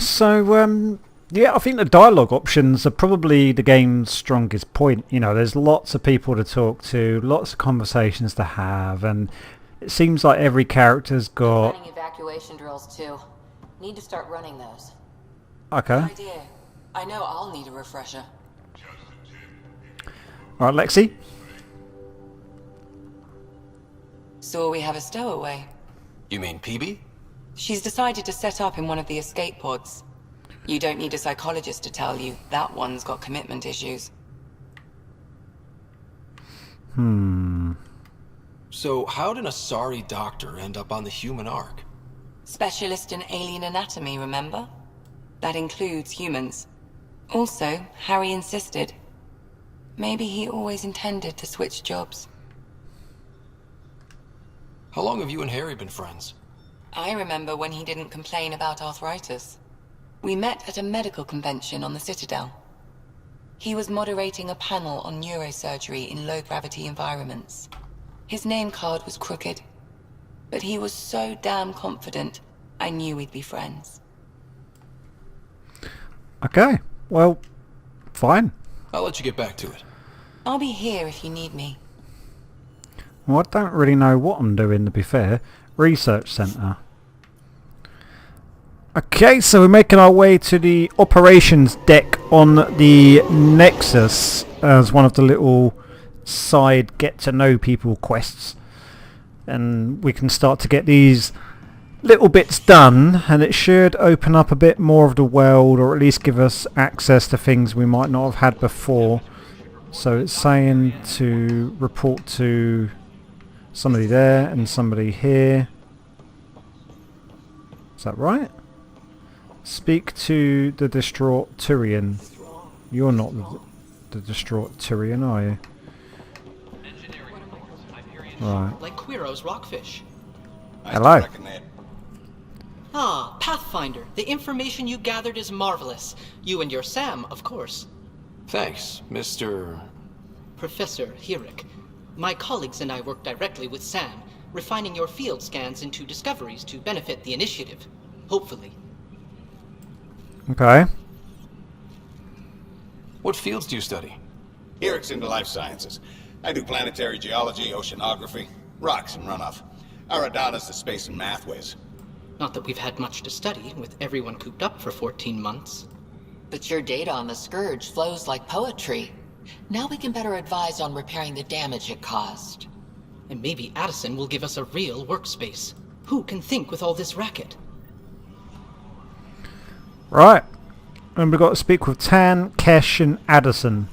So, yeah, I think the dialogue options are probably the game's strongest point. You know, there's lots of people to talk to, lots of conversations to have, and it seems like every character's I'm got... planning evacuation drills too. Need to start running those. Good Okay. idea. I know I'll need a refresher. Alright, Lexi. So we have a stowaway. You mean PB? She's decided to set up in one of the escape pods. You don't need a psychologist to tell you that one's got commitment issues. So how did a sorry doctor end up on the human ark? Specialist in alien anatomy, remember? That includes humans. Also, Harry insisted. Maybe he always intended to switch jobs. How long have you and Harry been friends? I remember when he didn't complain about arthritis. We met at a medical convention on the Citadel. He was moderating a panel on neurosurgery in low-gravity environments. His name card was crooked, but he was so damn confident, I knew we'd be friends. Okay. Well, fine. I'll let you get back to it. I'll be here if you need me. Well, I don't really know what I'm doing, to be fair. Research Centre. Okay, so we're making our way to the operations deck on the Nexus as one of the little side get-to-know people quests. And we can start to get these little bits done, and it should open up a bit more of the world, or at least give us access to things we might not have had before. So it's saying to report to somebody there and somebody here. Is that right? Speak to the distraught Turian. You're not the distraught Turian, are you? Right. Like Quiro's rockfish. Hello. Ah, Pathfinder. The information you gathered is marvelous. You and your Sam, of course. Thanks, Mr... Professor Hirik. My colleagues and I work directly with Sam, refining your field scans into discoveries to benefit the initiative. Hopefully. Okay. What fields do you study? Eric's into life sciences. I do planetary geology, oceanography, rocks and runoff. Aradana's the space and math whiz. Not that we've had much to study, with everyone cooped up for 14 months. But your data on the Scourge flows like poetry. Now we can better advise on repairing the damage it caused. And maybe Addison will give us a real workspace. Who can think with all this racket? Right. And we've got to speak with Tan, Kesh and Addison.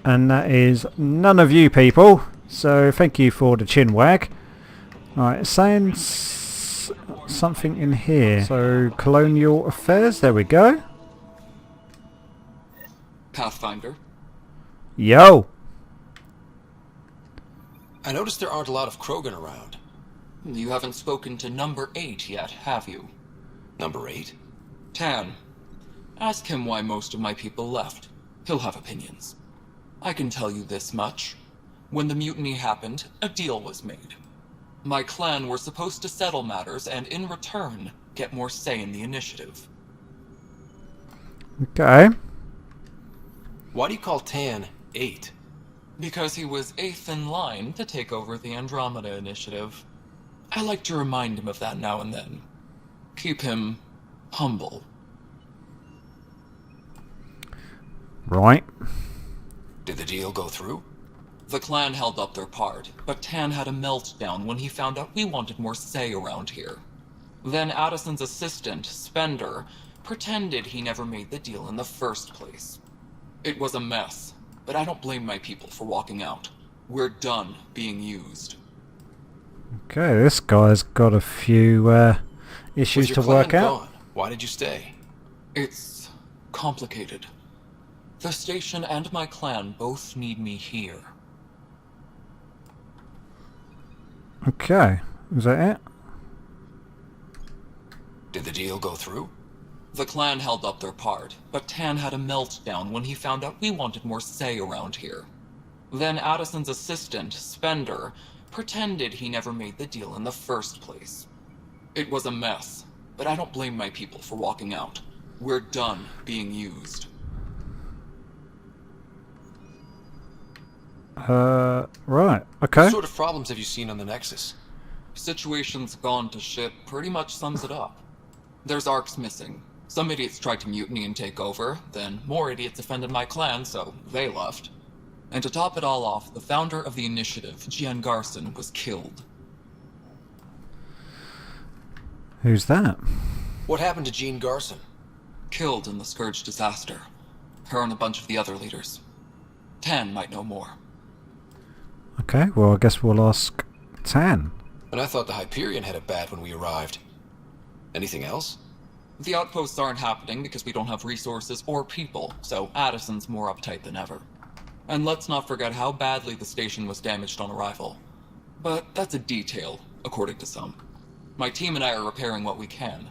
And that is none of you people. So thank you for the chin wag. Right, it's saying something in here. So colonial affairs, there we go. Pathfinder. Yo. I noticed there aren't a lot of Krogan around. You haven't spoken to number 8 yet, have you? Number 8? Tan. Ask him why most of my people left. He'll have opinions. I can tell you this much. When the mutiny happened, a deal was made. My clan were supposed to settle matters and, in return, get more say in the initiative. Okay. Why do you call Tan 8? Because he was 8th in line to take over the Andromeda initiative. I like to remind him of that now and then. Keep him humble. Right. Did the deal go through? The clan held up their part, but Tan had a meltdown when he found out we wanted more say around here. Then Addison's assistant, Spender, pretended he never made the deal in the first place. It was a mess, but I don't blame my people for walking out. We're done being used. Okay, this guy's got a few issues With to your clan work out. gone, why did you stay? It's complicated. The station and my clan both need me here. Okay, is that it? Did the deal go through? The clan held up their part, but Tan had a meltdown when he found out we wanted more say around here. Then Addison's assistant, Spender, pretended he never made the deal in the first place. It was a mess, but but I don't blame my people for walking out. We're done being used. Right, okay. What sort of problems have you seen on the Nexus? Situation's gone to shit pretty much sums it up. There's arcs missing. Some idiots tried to mutiny and take over, then more idiots offended my clan, so they left. And to top it all off, the founder of the initiative, Gian Garson, was killed. Who's that? What happened to Jean Garson? Killed in the Scourge disaster. Her and a bunch of the other leaders. Tan might know more. Okay, well I guess we'll ask Tan. And I thought the Hyperion had it bad when we arrived. Anything else? The outposts aren't happening because we don't have resources or people, so Addison's more uptight than ever. And let's not forget how badly the station was damaged on arrival. But that's a detail, according to some. My team and I are repairing what we can.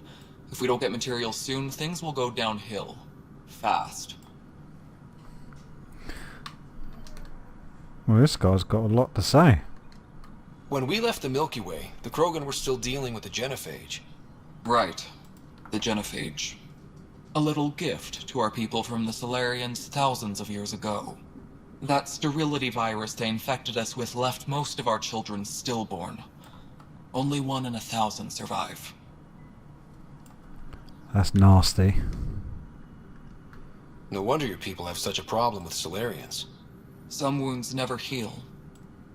If we don't get materials soon, things will go downhill. Fast. Well, this guy's got a lot to say. When we left the Milky Way, the Krogan were still dealing with the genophage. Right. The genophage. A little gift to our people from the Solarians thousands of years ago. That sterility virus they infected us with left most of our children stillborn. Only 1 in 1,000 survive. That's nasty. No wonder your people have such a problem with Solarians. Some wounds never heal.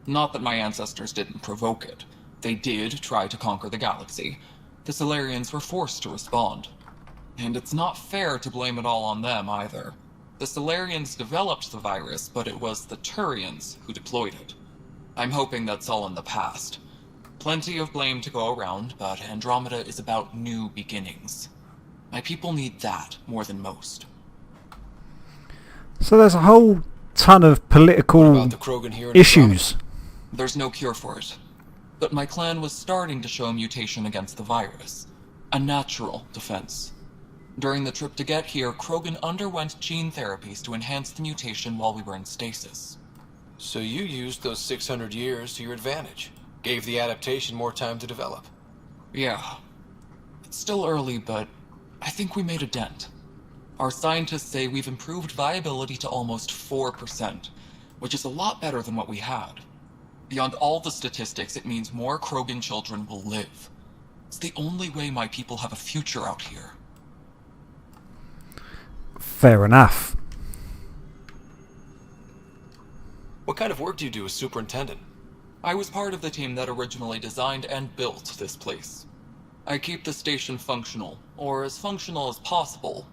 Not that my ancestors didn't provoke it. They did try to conquer the galaxy. The Solarians were forced to respond. And it's not fair to blame it all on them, either. The Solarians developed the virus, but it was the Turians who deployed it. I'm hoping that's all in the past. Plenty of blame to go around, but Andromeda is about new beginnings. My people need that more than most. So there's a whole ton of What political about the Krogan here in issues. There's no cure for it. But my clan was starting to show mutation against the virus. A natural defense. During the trip to get here, Krogan underwent gene therapies to enhance the mutation while we were in stasis. So you used those 600 years to your advantage. Gave the adaptation more time to develop. Yeah. It's still early, but I think we made a dent. Our scientists say we've improved viability to almost 4%, which is a lot better than what we had. Beyond all the statistics, it means more Krogan children will live. It's the only way my people have a future out here. Fair enough. What kind of work do you do as superintendent? I was part of the team that originally designed and built this place. I keep the station functional, or as functional as possible,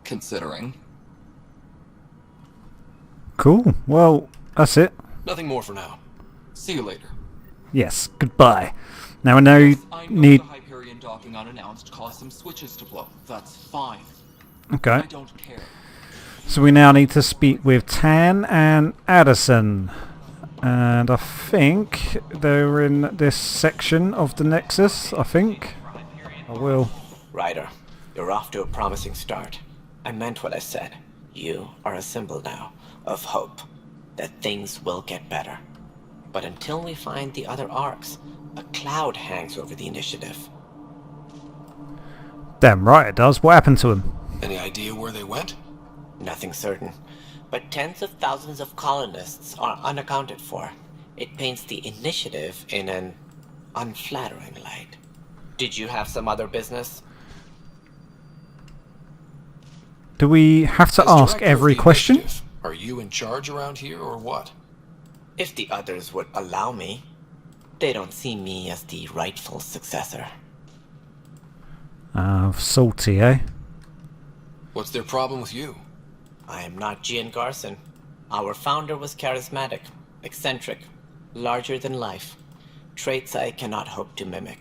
considering. Cool. Well, that's it. Nothing more for now. See you later. Yes, goodbye. Now I know you I know need... the Hyperion docking unannounced caused some switches to blow. That's fine. Okay. I don't care. So we now need to speak with Tan and Addison. And I think they're in this section of the Nexus, I think. I will. Ryder, you're off to a promising start. I meant what I said. You are a symbol now of hope, that things will get better. But until we find the other arcs, a cloud hangs over the initiative. Damn right it does. What happened to him? Any idea where they went? Nothing certain, but tens of thousands of colonists are unaccounted for. It paints the initiative in an unflattering light. Did you have some other business? Do we have to As ask director of every the question? initiative, are you in charge around here or what? If the others would allow me. They don't see me as the rightful successor. Salty, eh? What's their problem with you? I am not Gian Garson. Our founder was charismatic, eccentric, larger than life. Traits I cannot hope to mimic.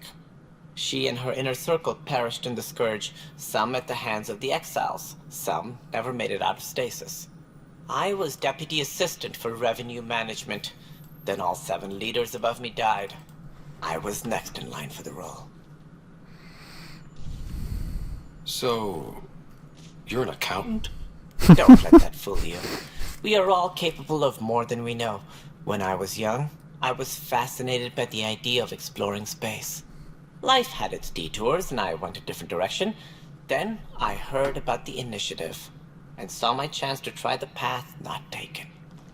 She and her inner circle perished in the Scourge, some at the hands of the Exiles, some never made it out of stasis. I was deputy assistant for revenue management. Then all 7 leaders above me died. I was next in line for the role. So, you're an accountant? Don't let that fool you. We are all capable of more than we know. When I was young, I was fascinated by the idea of exploring space. Life had its detours, and I went a different direction. Then I heard about the initiative, and saw my chance to try the path not taken.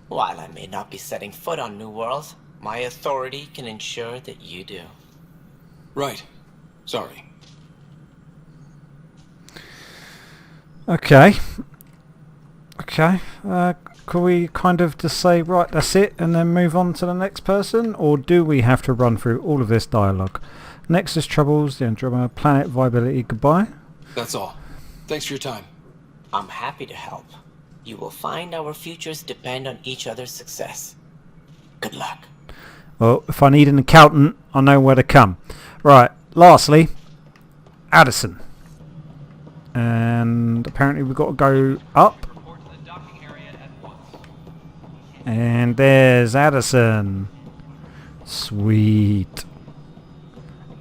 While I may not be setting foot on New Worlds, my authority can ensure that you do. Right. Sorry. Okay. Okay. Could we kind of just say, right, that's it, and then move on to the next person? Or do we have to run through all of this dialogue? Nexus troubles, the Andromeda planet viability, goodbye. That's all. Thanks for your time. I'm happy to help. You will find our futures depend on each other's success. Good luck. Well, if I need an accountant, I know where to come. Right, lastly, Addison. And apparently we've got to go up. And there's Addison. Sweet.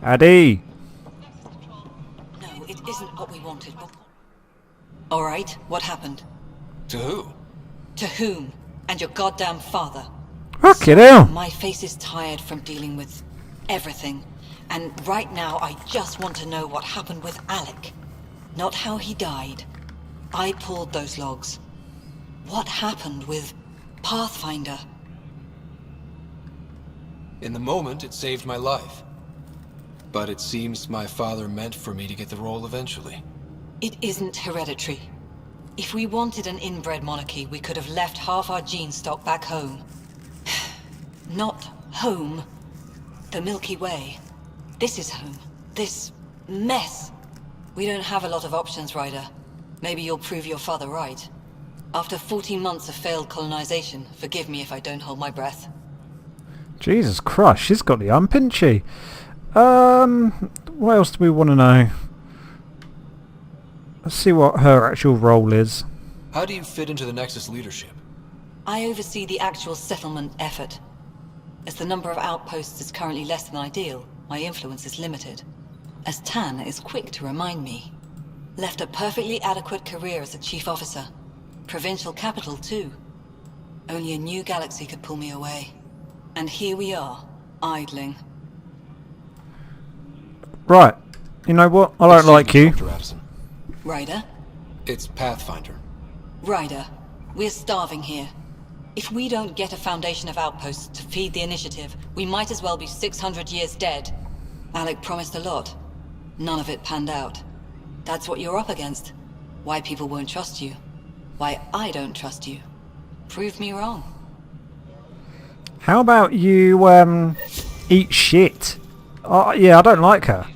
Addie. No, it isn't what we wanted, but... Alright, what happened? To who? To whom? And your goddamn father. Fuck it hell. My face is tired from dealing with everything. And right now, I just want to know what happened with Alec. Not how he died. I pulled those logs. What happened with Pathfinder? In the moment, it saved my life. But it seems my father meant for me to get the role eventually. It isn't hereditary. If we wanted an inbred monarchy, we could have left half our gene stock back home. Not home. The Milky Way. This is home. This mess. We don't have a lot of options, Ryder. Maybe you'll prove your father right. After 14 months of failed colonization, forgive me if I don't hold my breath. Jesus Christ, she's got the ump, isn't she? What else do we want to know? Let's see what her actual role is. How do you fit into the Nexus leadership? I oversee the actual settlement effort. As the number of outposts is currently less than ideal, my influence is limited. As Tan is quick to remind me. Left a perfectly adequate career as a chief officer. Provincial capital, too. Only a new galaxy could pull me away. And here we are, idling. Right. You know what? I don't like you. Dr. Addison. Ryder? It's Pathfinder. Ryder, we're starving here. If we don't get a foundation of outposts to feed the initiative, we might as well be 600 years dead. Alec promised a lot. None of it panned out. That's what you're up against. Why people won't trust you. Why I don't trust you. Prove me wrong. How about you, eat shit? Yeah, I don't like her.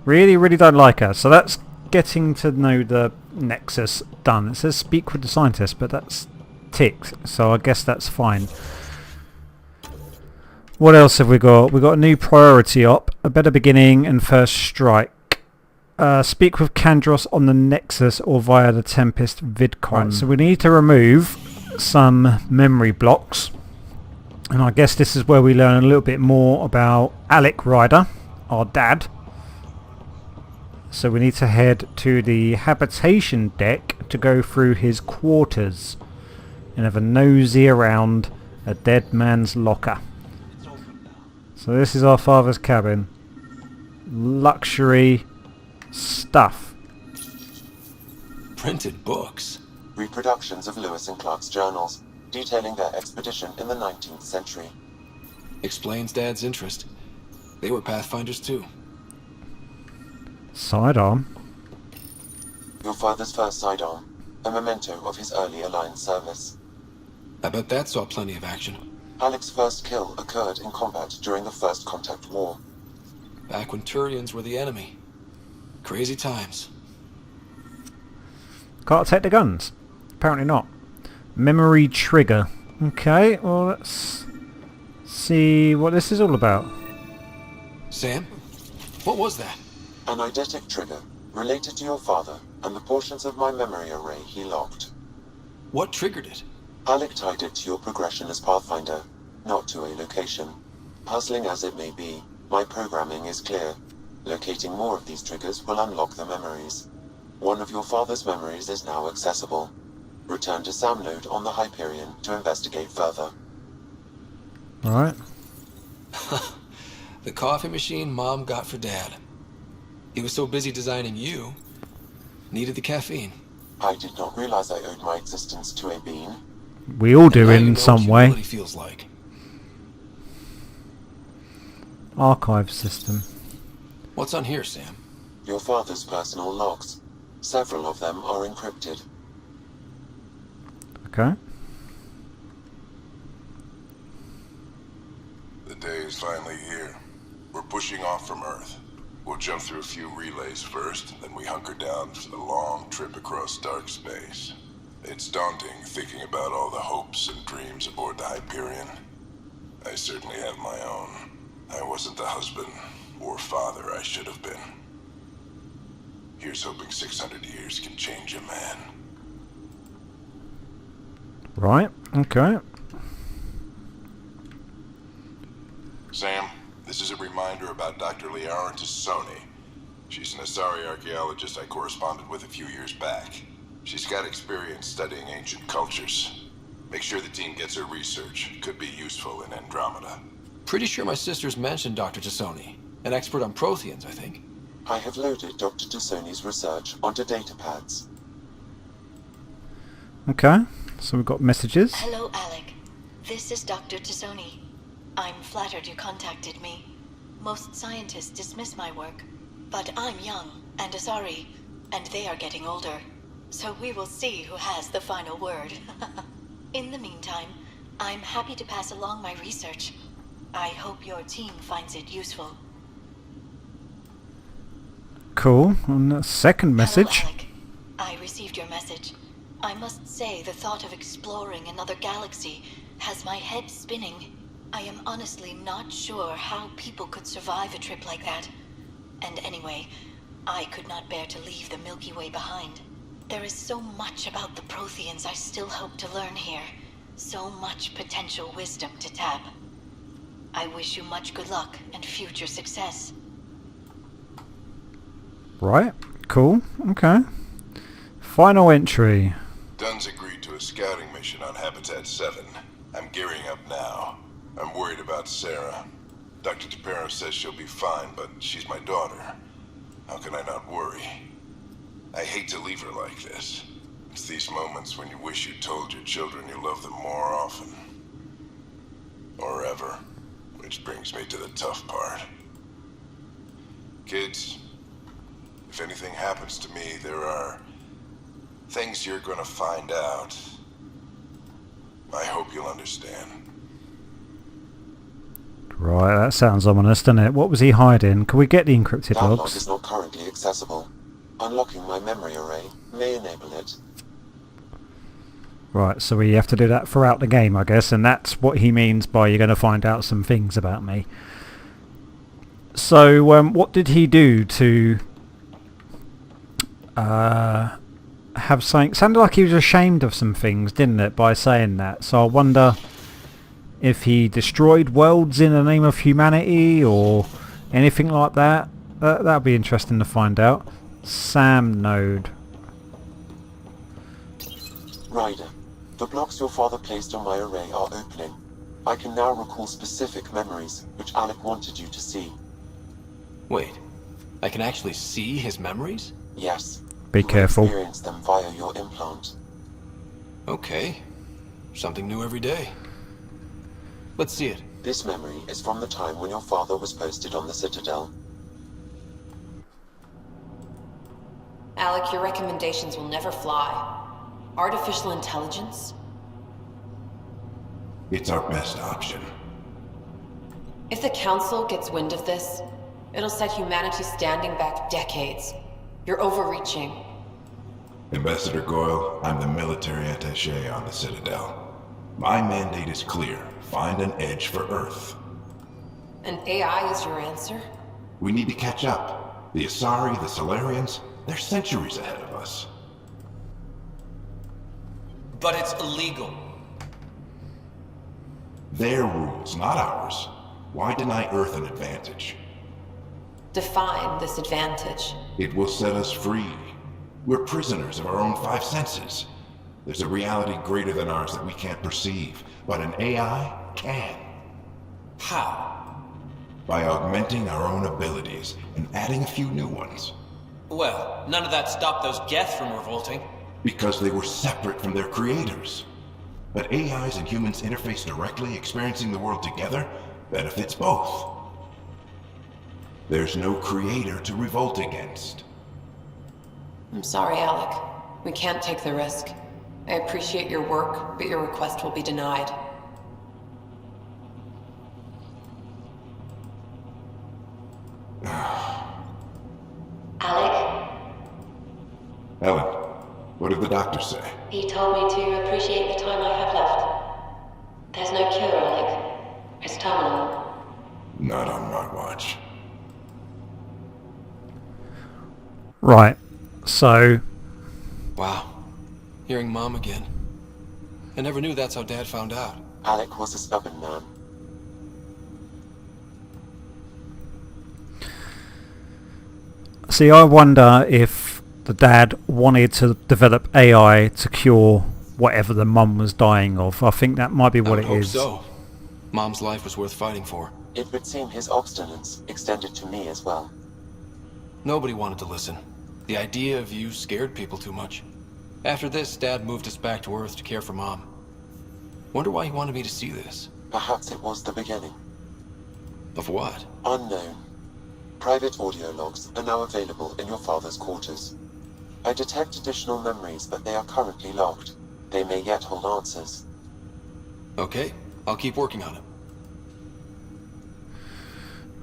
Really, really don't like her. So that's getting to know the Nexus done. It says speak with the scientist, but that's ticked. So I guess that's fine. What else have we got? We've got a new priority op, a better beginning and first strike. Speak with Kandros on the Nexus or via the Tempest VidCon. Right, so we need to remove some memory blocks. And I guess this is where we learn a little bit more about Alec Ryder, our dad. So we need to head to the habitation deck to go through his quarters and have a nosy around a dead man's locker. So this is our father's cabin. Luxury stuff. Printed books. Reproductions of Lewis and Clark's journals, detailing their expedition in the 19th century. Explains Dad's interest. They were Pathfinders too. Sidearm. Your father's first sidearm, a memento of his early Alliance service. I bet that saw plenty of action. Alec's first kill occurred in combat during the First Contact War. Back when Turians were the enemy. Crazy times. Can't take the guns. Apparently not. Memory trigger. Okay, well let's see what this is all about. Sam? What was that? An eidetic trigger, related to your father and the portions of my memory array he locked. What triggered it? Alec tied it to your progression as Pathfinder, not to a location. Puzzling as it may be, my programming is clear. Locating more of these triggers will unlock the memories. One of your father's memories is now accessible. Return to Sam node on the Hyperion to investigate further. Alright. The coffee machine Mom got for Dad. He was so busy designing you, needed the caffeine. I did not realize I owed my existence to a bean. We all do And now you in know some what way. humility feels like. Archive system. What's on here, Sam? Your father's personal logs. Several of them are encrypted. Okay. The day is finally here. We're pushing off from Earth. We'll jump through a few relays first, then we hunker down for the long trip across dark space. It's daunting thinking about all the hopes and dreams aboard the Hyperion. I certainly have my own. I wasn't the husband or father I should have been. Here's hoping 600 years can change a man. Right, okay. Sam, this is a reminder about Dr. Liara Tassoni. She's an Asari archaeologist I corresponded with a few years back. She's got experience studying ancient cultures. Make sure the team gets her research. Could be useful in Andromeda. Pretty sure my sisters mentioned Dr. Tassoni. An expert on Protheans, I think. I have loaded Dr. Tassoni's research onto datapads. Okay, so we've got messages. Hello, Alec. This is Dr. Tassoni. I'm flattered you contacted me. Most scientists dismiss my work, but I'm young and Asari, and they are getting older. So we will see who has the final word. In the meantime, I'm happy to pass along my research. I hope your team finds it useful. Cool. And the second message. Hello, Alec. I received your message. I must say the thought of exploring another galaxy has my head spinning. I am honestly not sure how people could survive a trip like that. And anyway, I could not bear to leave the Milky Way behind. There is so much about the Protheans I still hope to learn here. So much potential wisdom to tap. I wish you much good luck and future success. Right, cool, okay. Final entry. Dunn's agreed to a scouting mission on Habitat 7. I'm gearing up now. I'm worried about Sarah. Dr. Tapero says she'll be fine, but she's my daughter. How can I not worry? I hate to leave her like this. It's these moments when you wish you told your children you love them more often. Or ever. Which brings me to the tough part. Kids, if anything happens to me, there are things you're gonna find out. I hope you'll understand. Right, that sounds ominous, doesn't it? What was he hiding? Can we get the encrypted That log logs? is not currently accessible. Unlocking my memory array may enable it. Right, so we have to do that throughout the game, I guess, and that's what he means by you're going to find out some things about me. So, what did he do to have something? Sounded like he was ashamed of some things, didn't it, by saying that? So I wonder if he destroyed worlds in the name of humanity or anything like that. That'd be interesting to find out. Sam node. Ryder, the blocks your father placed on my array are opening. I can now recall specific memories, which Alec wanted you to see. Wait, I can actually see his memories? Yes. Be You careful. experience them via your implant. Okay. Something new every day. Let's see it. This memory is from the time when your father was posted on the Citadel. Alec, your recommendations will never fly. Artificial intelligence? It's our best option. If the Council gets wind of this, it'll set humanity standing back decades. You're overreaching. Ambassador Goyle, I'm the military attaché on the Citadel. My mandate is clear. Find an edge for Earth. And AI is your answer? We need to catch up. The Asari, the Solarians, they're centuries ahead of us. But it's illegal. Their rules, not ours. Why deny Earth an advantage? Define this advantage. It will set us free. We're prisoners of our own five senses. There's a reality greater than ours that we can't perceive, but an AI can. How? by augmenting our own abilities and adding a few new ones. Well, none of that stopped those Geth from revolting. Because they were separate from their creators. But AIs and humans interface directly, experiencing the world together, benefits both. There's no creator to revolt against. I'm sorry, Alec. We can't take the risk. I appreciate your work, but your request will be denied. Alec? Ellen, what did the doctor say? He told me to appreciate the time I have left. There's no cure, Alec. It's terminal. Not on my watch. Right, so... Wow. Hearing Mom again. I never knew that's how Dad found out. Alec was a stubborn man. See, I wonder if the dad wanted to develop AI to cure whatever the mum was dying of. I think that might be what I it would hope is. so. Mom's life was worth fighting for. It would seem his obstinance extended to me as well. Nobody wanted to listen. The idea of you scared people too much. After this, Dad moved us back to Earth to care for Mom. Wonder why he wanted me to see this. Perhaps it was the beginning. Of what? Unknown. Private audio logs are now available in your father's quarters. I detect additional memories, but they are currently locked. They may yet hold answers. Okay, I'll keep working on it.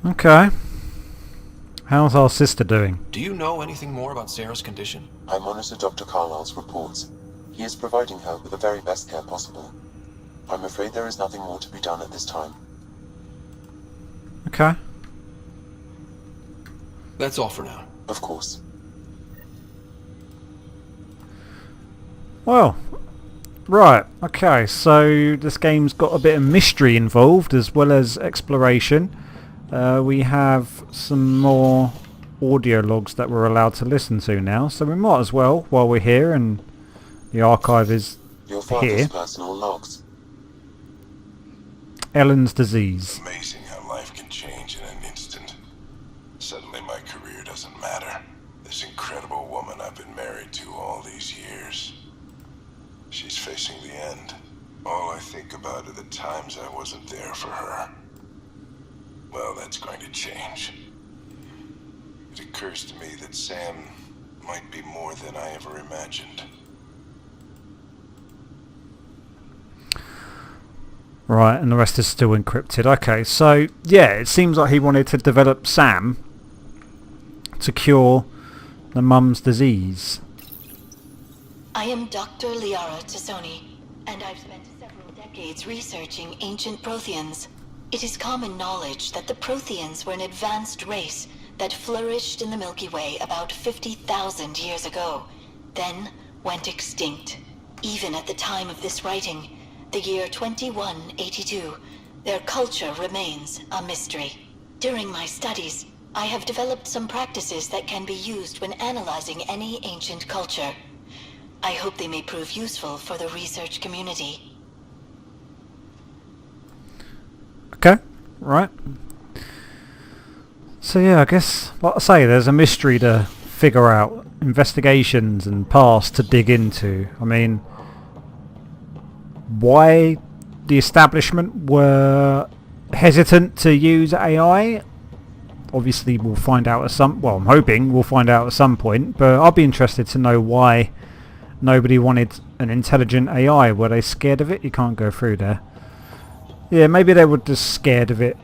Okay. How's our sister doing? Do you know anything more about Sarah's condition? I monitor Dr. Carlyle's reports. He is providing her with the very best care possible. I'm afraid there is nothing more to be done at this time. Okay. That's all for now. Of course. Well, right, okay, so this game's got a bit of mystery involved as well as exploration. We have some more audio logs that we're allowed to listen to now, so we might as well, while we're here and the archive is Your father's here. personal logs. Ellen's disease. Amazing how life can change in an instant. Suddenly my career doesn't matter. This incredible woman I've been married to all these years. She's facing the end. All I think about are the times I wasn't there for her. Well, that's going to change. It occurs to me that Sam might be more than I ever imagined. Right, and the rest is still encrypted. Okay, so yeah, it seems like he wanted to develop Sam to cure the mum's disease. I am Dr. Liara Tassoni, and I've spent several decades researching ancient Protheans. It is common knowledge that the Protheans were an advanced race that flourished in the Milky Way about 50,000 years ago, then went extinct. Even at the time of this writing, the year 2182, their culture remains a mystery. During my studies, I have developed some practices that can be used when analyzing any ancient culture. I hope they may prove useful for the research community. Okay, right. So yeah, I guess, like I say, there's a mystery to figure out, investigations and past to dig into. I mean, why the establishment were hesitant to use AI? Obviously we'll find out at some... well, I'm hoping we'll find out at some point, but I'll be interested to know why nobody wanted an intelligent AI. Were they scared of it? You can't go through there. Yeah, maybe they were just scared of it